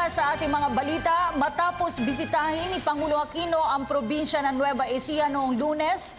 Una sa ating mga balita, matapos bisitahin ni Pangulo Aquino ang probinsya ng Nueva Ecija noong Lunes,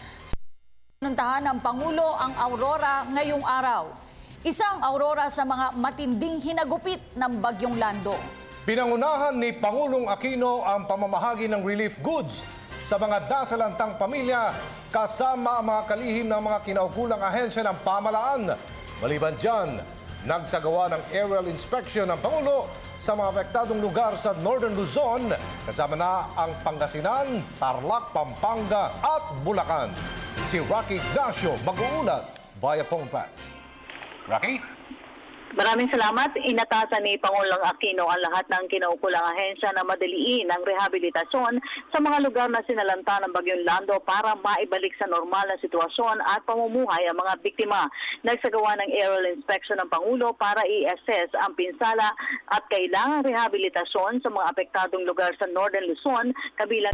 pinuntahan ng Pangulo ang aurora ngayong araw. Isang aurora sa mga matinding hinagupit ng Bagyong Lando. Pinangunahan ni Pangulong Aquino ang pamamahagi ng relief goods sa mga dasalantang pamilya kasama ang mga kalihim ng mga kinaukulang ahensya ng pamahalaan. Maliban dyan, nagsagawa ng aerial inspection ng Pangulo sa mga apektadong lugar sa Northern Luzon, kasama na ang Pangasinan, Tarlac, Pampanga at Bulacan. Si Rocky Ignacio mag-uulat via phone patch. Rocky? Maraming salamat. Inatasan ni Pangulong Aquino ang lahat ng kinaukulang ahensya na madaliin ang rehabilitasyon sa mga lugar na sinalanta ng Bagyong Lando para maibalik sa normal na sitwasyon at pamumuhay ang mga biktima. Nagsagawa ng aerial inspection ng Pangulo para i-assess ang pinsala at kailangang rehabilitasyon sa mga apektadong lugar sa Northern Luzon, kabilang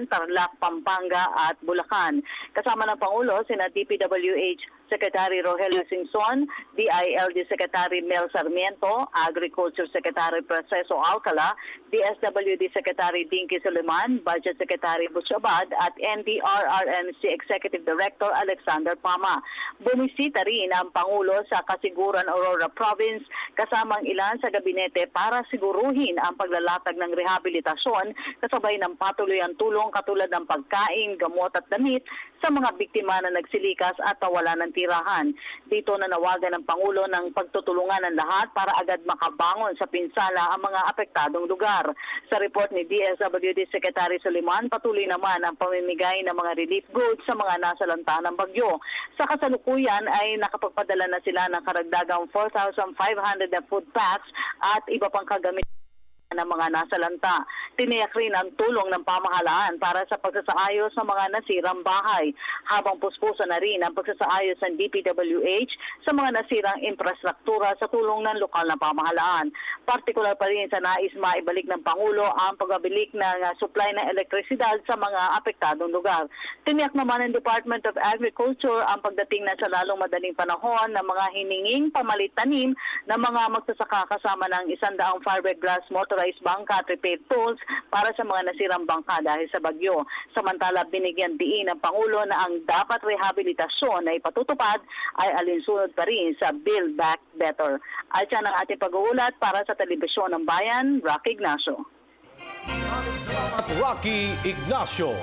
Tarlac, Pampanga at Bulacan. Kasama ng Pangulo sina DPWH Secretary Rogelio Singson, DILG Secretary Mel Sarmiento, Agriculture Secretary Proceso Alcala, DSWD Secretary Dinky Suleman, Budget Secretary Butch Abad at NDRRMC Executive Director Alexander Pama. Bumisita rin ang Pangulo sa Kasiguran Aurora Province kasamang ilan sa gabinete para siguruhin ang paglalatag ng rehabilitasyon kasabay ng patuloy ang tulong katulad ng pagkain, gamot at damit sa mga biktima na nagsilikas at nawalan ng tirahan. Dito nanawagan ng Pangulo ng pagtutulungan ng lahat para agad makabangon sa pinsala ang mga apektadong lugar. Sa report ni DSWD Secretary Suleman, patuloy naman ang pamimigay ng mga relief goods sa mga nasalanta ng bagyo. Sa kasalukuyan ay nakapagpadala na sila ng karagdagang 4,500 na food packs at iba pang kagamit ng mga nasalanta. Tiniyak rin ang tulong ng pamahalaan para sa pagsasaayos ng mga nasirang bahay, habang puspusan na rin ang pagsasaayos ng DPWH sa mga nasirang infrastruktura sa tulong ng lokal na pamahalaan. Partikular pa rin sa nais maibalik ng Pangulo ang pagbabalik ng supply ng elektrisidad sa mga apektadong lugar. Tiniyak naman ng Department of Agriculture ang pagdating na sa lalong madaling panahon ng mga hininging pamalit tanim ng mga magsasaka kasama ng 100 fiberglass motorized bangka at repair tools para sa mga nasirang bangka dahil sa bagyo. Samantala, binigyan diin ng Pangulo na ang dapat rehabilitasyon na ipatutupad ay alinsunod pa rin sa Build Back Better. At yan ang ating pag-uulat para sa Telebisyon ng Bayan, Rocky Ignacio. At Rocky Ignacio.